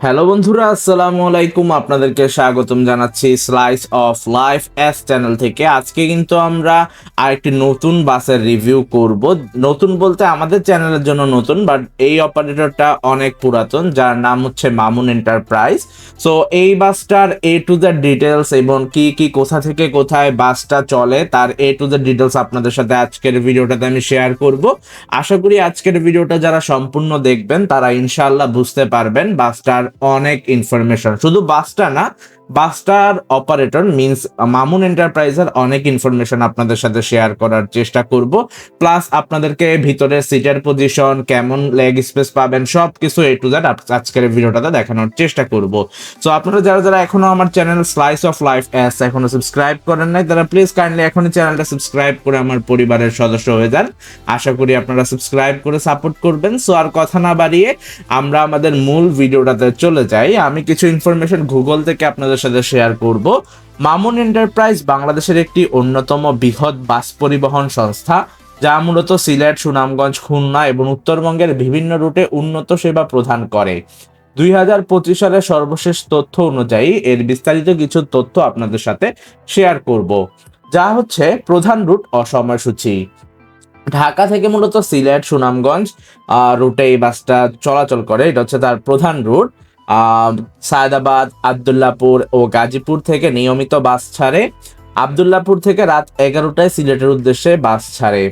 Hello বন্ধুরা, আসসালামু আলাইকুম। আপনাদেরকে স্বাগতম জানাচ্ছি slice of life S channel থেকে। আজকে কিন্তু আমরা আরেকটি নতুন বাসের রিভিউ করব। নতুন বলতে আমাদের চ্যানেলের জন্য নতুন, বাট এই অপারেটরটা অনেক পুরাতন, যার নাম হচ্ছে মামুন এন্টারপ্রাইজ। সো এই বাসটার এ টু জেড ডিটেলস এবং কি কি কোথা থেকে কোথায় বাসটা চলে তার এ টু জেড ডিটেলস আপনাদের সাথে আজকের ভিডিওটাতে আমি শেয়ার করব। আশা করি আজকের ভিডিওটা যারা সম্পূর্ণ দেখবেন তারা ইনশাআল্লাহ বুঝতে পারবেন বাসটার অনেক ইনফরমেশন। শুধু বাসটা না, বাসটার অপারেটর মিন্স মামুন এন্টারপ্রাইজের অনেক ইনফরমেশন আপনাদের সাথে শেয়ার করার চেষ্টা করব। প্লাস আপনাদেরকে ভিতরের সিটের পজিশন, কেমন লেগ স্পেস পাবেন, সব কিছু এ টু জেড আজকের ভিডিওটাতে দেখানোর চেষ্টা করব। সো আপনারা যারা যারা এখনো আমার channel slice of life S এখনো সাবস্ক্রাইব করেন নাই, তারা প্লিজ কাইন্ডলি এখনই চ্যানেলটা সাবস্ক্রাইব করে আমার পরিবারের সদস্য হয়ে যান। আশা করি আপনারা সাবস্ক্রাইব করে সাপোর্ট করবেন। সো আর কথা না বাড়িয়ে আমরা আমাদের মূল ভিডিওটাতে চলে যাই। আমি কিছু ইনফরমেশন গুগল থেকে আপনাদের সাথে শেয়ার করব। মামুন এন্টারপ্রাইজ বাংলাদেশের একটি অন্যতম বৃহৎ বাস পরিবহন সংস্থা, যা মূলত সিলেট, সুনামগঞ্জ, খুলনা এবং উত্তরবঙ্গের বিভিন্ন রুটে উন্নত সেবা প্রদান করে। 2025 সালের সর্বশেষ তথ্য অনুযায়ী এর বিস্তারিত কিছু তথ্য আপনাদের সাথে শেয়ার করব, যা হচ্ছে প্রধান রুট ও সময়সূচি। ঢাকা থেকে মূলত সিলেট, সুনামগঞ্জ রুটে এই বাসটা চলাচল করে, এটা হচ্ছে তার প্রধান রুট। সায়দাবাদ, আবদুল্লাপুর ও গাজীপুর থেকে নিয়মিত বাস ছাড়ে। আবদুল্লাপুর থেকে রাত 11টায় সিলেটের উদ্দেশ্যে বাস ছাড়ে।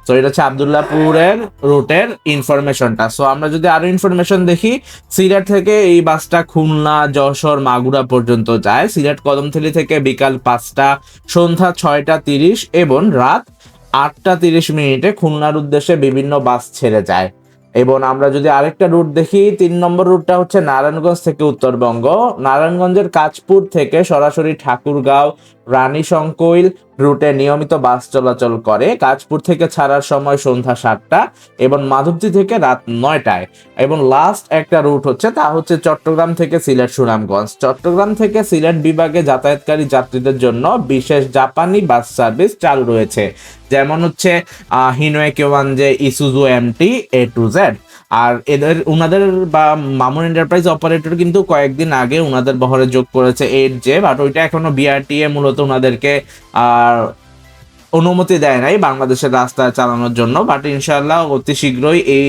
তো এটা হচ্ছে আবদুল্লাপুরের রুটের ইনফরমেশনটা। সো আমরা যদি আরো ইনফরমেশন দেখি, সিলেট থেকে এই বাসটা খুলনা, যশোর, মাগুরা পর্যন্ত যায়। সিলেট কদমতলী থেকে বিকাল 5টা, সন্ধ্যা 6টা 30 এবং রাত 8টা 30 খুলনার উদ্দেশ্যে বিভিন্ন বাস ছেড়ে যায়। এবং আমরা যদি আরেকটা রুট দেখি, 3 নম্বর রুটটা হচ্ছে নারায়ণগঞ্জ থেকে উত্তরবঙ্গ। নারায়ণগঞ্জের কাঁচপুর থেকে সরাসরি ঠাকুরগাঁও, রানী সংকৈল রুটে নিয়মিত বাস চলাচল করে। কাঁচপুর থেকে ছাড়ার সময় সন্ধ্যা 7টা এবং মাধবদী থেকে রাত 9টায়। এবং লাস্ট একটা রুট হচ্ছে, তা হচ্ছে চট্টগ্রাম থেকে সিলেট, সুনামগঞ্জ। চট্টগ্রাম থেকে সিলেট বিভাগে যাতায়াতকারী যাত্রীদের জন্য বিশেষ জাপানি বাস সার্ভিস চালু রয়েছে, যেমন হচ্ছে হিনোয়ে কেওয়ানজে, Isuzu MT A to Z. আর উনাদের বা মামুন এন্টারপ্রাইজ অপারেটর কিন্তু কয়েকদিন আগে উনাদের বহরে যোগ করেছে 8J, বাট ওইটা এখনো বিআরটিএ মূলত উনাদেরকে আর অনুমতি দেয় নাই বাংলাদেশের রাস্তায় চালানোর জন্য। বাট ইনশাআল্লাহ অতি শীঘ্রই এই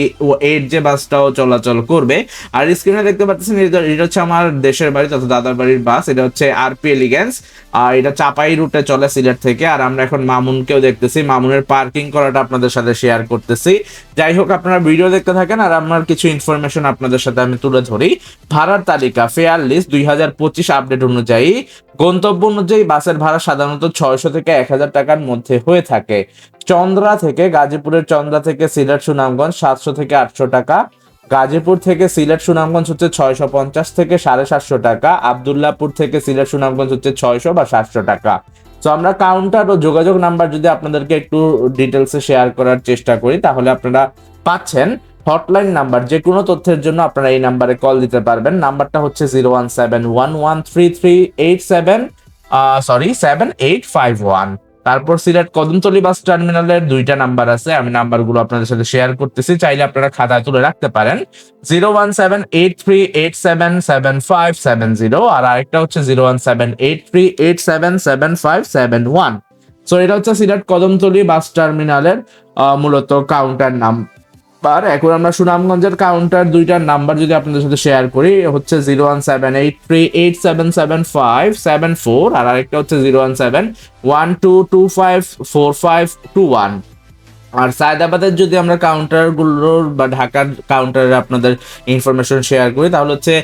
8J বাসটাও চলাচল করবে। আর স্ক্রিনে দেখতে পাচ্ছেন, এটা হচ্ছে আমার দেশের বাড়ি তথা দাদার বাড়ির বাস। এটা হচ্ছে আরপি এলিগেন্স, আর এটা চাপাই রুটে চলে সিলেট থেকে। আর আমরা এখন মামুনকেও দেখতেছি, মামুনের পার্কিং করাটা আপনাদের সাথে শেয়ার করতেছি। যাই হোক, আপনারা ভিডিও দেখতে থাকেন আর আমার কিছু ইনফরমেশন আপনাদের সাথে আমি তুলে ধরি। ভাড়ার তালিকা, ফেয়ার লিস্ট 2025 আপডেট অনুযায়ী গন্তব্য অনুযায়ী বাসের ভাড়া সাধারণত 600 থেকে 1000 টাকার মধ্যে হয়ে থাকে। চন্দ্রা থেকে, গাজীপুরের চন্দ্রা থেকে সিলেট সুনামগঞ্জ 700 থেকে 800 টাকা। গাজীপুর থেকে সিলেট সুনামগঞ্জ হচ্ছে 650 থেকে 750 টাকা। আবদুল্লাপুর থেকে সিলেট সুনামগঞ্জ হচ্ছে 600 বা 700 টাকা। তো আমরা কাউন্টার ও যোগাযোগ নাম্বার যদি আপনাদেরকে একটু ডিটেলসে শেয়ার করার চেষ্টা করি, তাহলে আপনারা পাচ্ছেন হটলাইন নাম্বার। যে কোনো তথ্যের জন্য আপনারা এই নাম্বারে কল দিতে পারবেন। নাম্বারটা হচ্ছে 01711337851। তারপর সিলেট কদমতলী বাস টার্মিনালের 2টা নাম্বার আছে, আমি নাম্বারগুলো আপনাদের সাথে শেয়ার করতেছি, চাইলে আপনারা খাতায় তুলে রাখতে পারেন। 01783877570 আর আরেকটা হচ্ছে 01783877571। সো এটা হচ্ছে সিলেট কদমতলী বাস টার্মিনালের মূলত কাউন্টার নাম্বার। এখন আমরা সুনামগঞ্জের কাউন্টার 2টার নাম্বার যদি আপনাদের সাথে শেয়ার করি, হচ্ছে 01783877574 আর আরেকটা হচ্ছে 01712254521। আর সায়দাবাদের যদি আমরা কাউন্টারগুলোর বা ঢাকার কাউন্টারে আপনাদের ইনফরমেশন শেয়ার করি, তাহলে হচ্ছে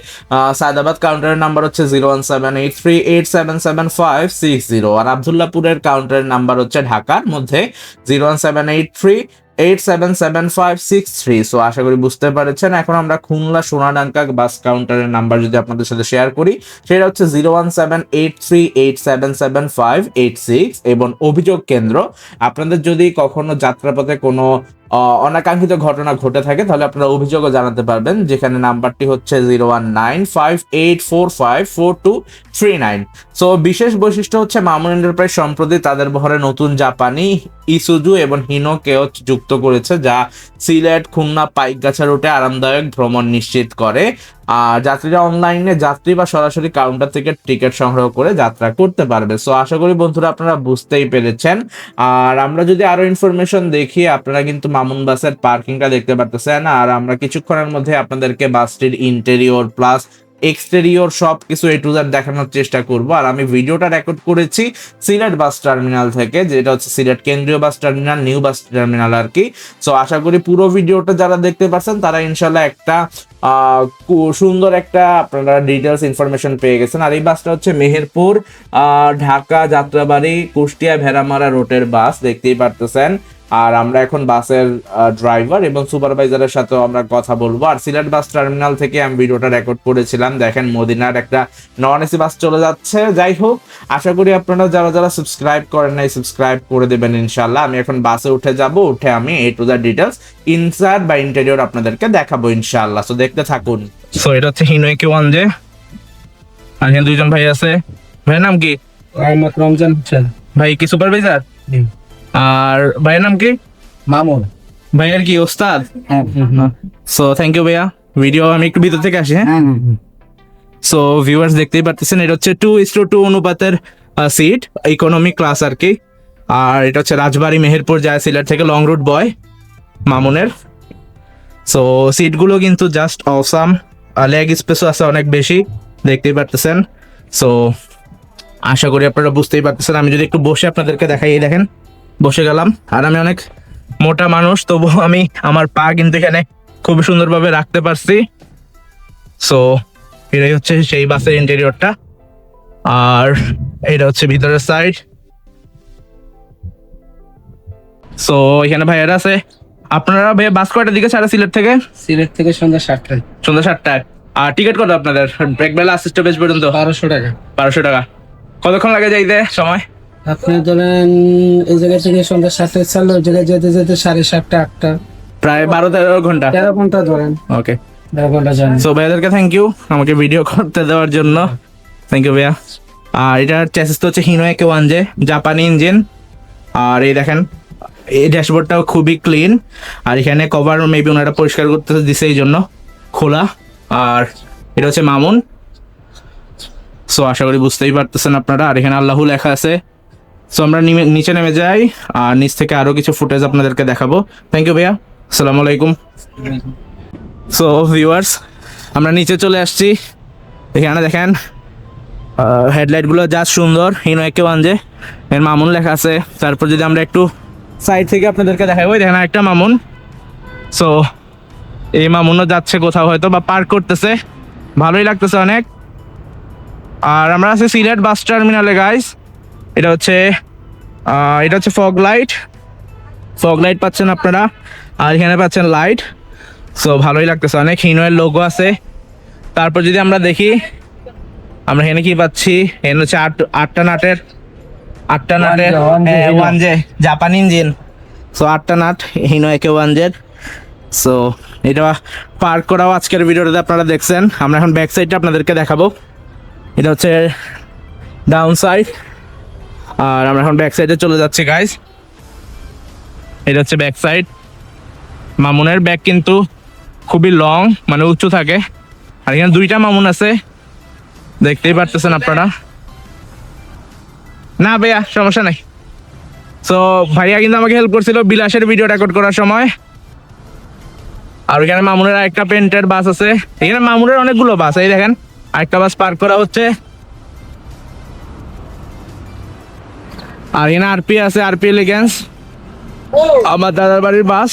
সায়দাবাদ কাউন্টারের নাম্বার হচ্ছে 01783877560 আর আবদুল্লাপুরের কাউন্টারের নাম্বার হচ্ছে ঢাকার মধ্যে 01783877563। সো আশা করি বুঝতে পেরেছেন। এখন আমরা খুলনা সোনাডাঙ্গা বাস কাউন্টারের নাম্বার যদি আপনাদের সাথে শেয়ার করি, সেটা হচ্ছে 01783877586 এবং অভিযোগ কেন্দ্র। আপনাদের যদি কখনো যাত্রাপথে কোনো অনাকাঙ্ক্ষিত ঘটনা ঘটে থাকে, তাহলে আপনারা অভিযোগও জানাতে পারবেন, যেখানে নাম্বারটি হচ্ছে 01958454239। সো বিশেষ বৈশিষ্ট্য হচ্ছে মামুন এন্টারপ্রাইজ সম্প্রতি তাদের বহরে নতুন জাপানি ইসুজু এবং হিনোকেও যুক্ত করেছে, যা সিলেট, খুলনা, পাইকগাছা রুটে আরামদায়ক ভ্রমণ নিশ্চিত করে। আর যাত্রীরা অনলাইনে যাত্রী বা সরাসরি কাউন্টার থেকে টিকিট সংগ্রহ করে যাত্রা করতে পারবে। সো আশা করি বন্ধুরা আপনারা বুঝতেই পেরেছেন। আর আমরা যদি আরো ইনফরমেশন দেখি, আপনারা কিন্তু মামুন বাসের পার্কিংটা দেখতে পারতেছেন। আর আমরা কিছুক্ষণের মধ্যে আপনাদেরকে বাসটির ইন্টেরিয়র প্লাস এক্সটেরিয়র সব কিছু A to Z দেখানোর চেষ্টা করব। আর আমি ভিডিওটা রেকর্ড করেছি সিলেট বাস টার্মিনাল থেকে, যেটা হচ্ছে সিলেট কেন্দ্রীয় bus terminal, new bus terminal আর কি। সো আশা করি পুরো ভিডিওটা যারা দেখতে পাচ্ছেন তারা ইনশাল্লাহ একটা সুন্দর একটা আপনারা ডিটেলস ইনফরমেশন পেয়ে গেছেন। আর এই বাসটা হচ্ছে মেহেরপুর ঢাকা যাত্রাবাড়ি কুষ্টিয়া ভেড়ামারা রোডের বাস, দেখতেই পারতেছেন। আর আমরা এখন বাসের ড্রাইভার এবং সুপারভাইজারের সাথেও আমরা কথা বলবো। আর সিলেট বাস টার্মিনাল থেকে আমি ভিডিওটা রেকর্ড করেছিলাম। দেখেন মদিনার একটা নন এসি বাস চলে যাচ্ছে। যাই হোক, আশা করি আপনারা যারা যারা সাবস্ক্রাইব করেন নাই সাবস্ক্রাইব করে দেবেন ইনশাল্লাহ। আমি এখন বাসে উঠে যাব, উঠে আমি A to Z details inside বা ইন্টেরিয়র আপনাদেরকে দেখাবো ইনশাল্লাহ। সো দেখতে থাকুন। সো এটা হচ্ছে হিনো AQ1J, আর এখানে দুইজন ভাই আছে। ভাইয়ের নাম কি? মোহাম্মদ রমজান হোসেন। ভাই কি সুপারভাইজার? আর ভাইয়ের নাম কি? মামুন। ভাইয়ের কি ওস্তাদ? সো থ্যাংক ইউ ভাইয়া। ভিডিও আমি একটু ভিতর থেকে আসি। হ্যাঁ, সো ভিউয়ার্স দেখতেই পারতেছেন এটা হচ্ছে 2:2 অনুপাতের সিট, ইকোনমি ক্লাস আর কি। আর এটা হচ্ছে রাজবাড়ি মেহেরপুর যায় সিলেট থেকে লং রুট বয় মামুনের। সো সিটগুলো কিন্তু জাস্ট অসাম, লেগ স্পেসও আছে অনেক বেশি, দেখতেই পারতেছেন। সো আশা করি আপনারা বুঝতেই পারতেছেন। আমি যদি একটু বসে আপনাদেরকে দেখাই, এই দেখেন বসে গেলাম। আর আমি অনেক মোটা মানুষ, তবু আমি আমার পা কিন্তু এখানে খুব সুন্দরভাবে রাখতে পারছি। সো এটাই হচ্ছে সেই বাসের ইন্টেরিয়রটা। আর এটা হচ্ছে ভিতরের সাইড। সো এখানে ভাইয়ারা আছে। আপনারা ভাইয়া বাস কয়টার দিকে ছাড়া সিলেট থেকে? সিলেট থেকে সন্ধ্যা 7টায়। সন্ধ্যা 7টায়। আর টিকিট কত আপনাদের ব্রেকবেলা আসিস্ট বেজ পর্যন্ত? 1200 টাকা। 1200 টাকা। কতক্ষণ লাগে যাইতে সময়? আপনি ধরেন এই জায়গা থেকে সন্ধ্যা 7টায় ছাড়লে ওই জায়গায় যেতে যেতে 7:30 8টা। প্রায় 12-13 ঘন্টা। 13 ঘন্টা ধরেন। ওকে, 13 ঘন্টা জানি। সো ভাইয়াদেরকে থ্যাংক ইউ আমাকে ভিডিও করতে দেওয়ার জন্য। থ্যাংক ইউ ভাইয়া। আর এটার চ্যাসিস তো হচ্ছে হিনো AQ1J, জাপানি ইঞ্জিন। আর এই দেখেন এই ড্যাশবোর্ডটাও খুবই ক্লিন। আর এখানে কভার মেবি ওনারা পরিষ্কার করতে দিছে এই জন্য খোলা। আর এটা হচ্ছে মামুন। সো আশা করি বুঝতেই পারতেছেন আপনারা। আর এখানে আল্লাহু লেখা আছে। সো আমরা নিচে নেমে যাই, আর নিচ থেকে আরো কিছু ফুটেজ আপনাদেরকে দেখাবো। থ্যাংক ইউ ভাইয়া, আসসালামু আলাইকুম। সো ভিউয়ার্স আমরা নিচে চলে আসছি। এখানে দেখেন হেডলাইটগুলো যা সুন্দর, হিনো AQ1J এর মামুন লেখা আছে। তারপর যদি আমরা একটু সাইড থেকে আপনাদেরকে দেখাই, ওই দেখেন একটা মামুন। সো এই মামুনও যাচ্ছে কোথাও হয়তো বা পার্ক করতেছে, ভালোই লাগতেছে অনেক। আর আমরা আছি সিলেট বাস টার্মিনালে গাইস। এটা হচ্ছে ফগ লাইট পাচ্ছেন আপনারা। আর এখানে পাচ্ছেন লাইট। সো ভালোই লাগতেছে অনেক। হিনোয়ের লোগো আছে। তারপর যদি আমরা দেখি, আমরা এখানে কি পাচ্ছি, এখানে হচ্ছে 8টা নাটের 1J জাপানি ইঞ্জিন। সো 8টা নাট হিনো AQ1J। সো এটা পার্ক করাও আজকের ভিডিওটাতে আপনারা দেখছেন। আমরা এখন ব্যাক সাইডটা আপনাদেরকে দেখাবো। এটা হচ্ছে ডাউন সাইড। আর আমরা এখন ব্যাক সাইডে চলে যাচ্ছি গাইস। এটা হচ্ছে ব্যাক সাইড। মামুনের ব্যাক কিন্তু খুবই লং, মানে উঁচু থাকে। আর এখানে 2টা মামুন আছে, দেখতেই পারতেছেন আপনারা। না ভাইয়া সমস্যা নাই। সো ভাইয়া কিন্তু আমাকে হেল্প করছিল বিলাসের ভিডিও রেকর্ড করার সময়। আর ওইখানে মামুনের আরেকটা পেন্টের বাস আছে। এখানে মামুনের অনেকগুলো বাস, এই দেখেন আরেকটা বাস পার্ক করা হচ্ছে। আর এখানে আরপি আছে, আরপি এলিগেন্স, আমার দাদার বাড়ির বাস।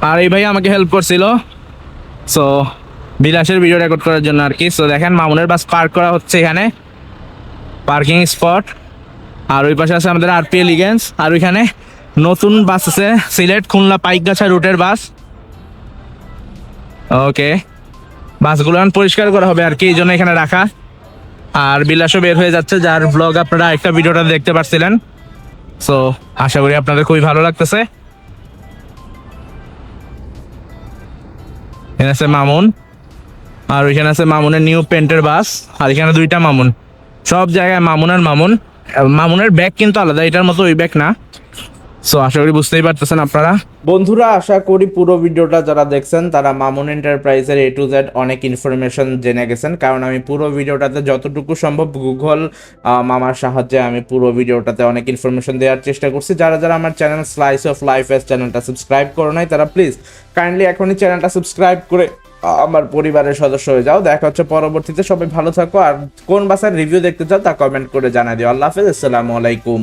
আর এই ভাই আমাকে হেল্প করছিল সো বিলাসের ভিডিও রেকর্ড করার জন্য আর কি। সো দেখেন মামুনের বাস পার্ক করা হচ্ছে এখানে, পার্কিং স্পট। আর ওই পাশে আছে আমাদের আরপি এলিগেন্স। আর ওইখানে নতুন বাস আছে সিলেট খুলনা পাইকগাছা রুটের বাস। ওকে, বাসগুলো পরিষ্কার করা হবে আর কি, এই জন্য এখানে রাখা। আর বিলাসও বের হয়ে যাচ্ছে, যার ব্লগ আপনারা একটা ভিডিওটা দেখতে পারছিলেন। সো আশা করি আপনাদের খুবই ভালো লাগতেছে। এখানে আছে মামুন, আর ওইখানে আছে মামুনের নিউ পেন্টের বাস। আর এখানে 2টা মামুন, সব জায়গায় মামুন আর মামুন। মামুনের ব্যাগ কিন্তু আলাদা, এটার মতো ওই ব্যাগ না। সো আশা করি বুঝতেই পারতেছেন আপনারা। বন্ধুরা, আশা করি পুরো ভিডিওটা যারা দেখছেন তারা মামুন এন্টারপ্রাইজের A to Z অনেক ইনফরমেশন জেনে গেছেন, কারণ আমি পুরো ভিডিওটাতে যতটুকু সম্ভব গুগল মামার সাহায্যে আমি পুরো ভিডিওটাতে অনেক ইনফরমেশন দেওয়ার চেষ্টা করছি। যারা যারা আমার চ্যানেল স্লাইস অফ লাইফ চ্যানেলটা সাবস্ক্রাইব করো নাই তারা প্লিজ কাইন্ডলি এখনই চ্যানেলটা সাবস্ক্রাইব করে আমার পরিবারের সদস্য হয়ে যাও। দেখা হচ্ছে পরবর্তীতে, সবাই ভালো থাকো, আর কোন বাসার রিভিউ দেখতে চাও তা কমেন্ট করে জানাই দিও। আল্লাহ হাফেজ, আসসালামু আলাইকুম।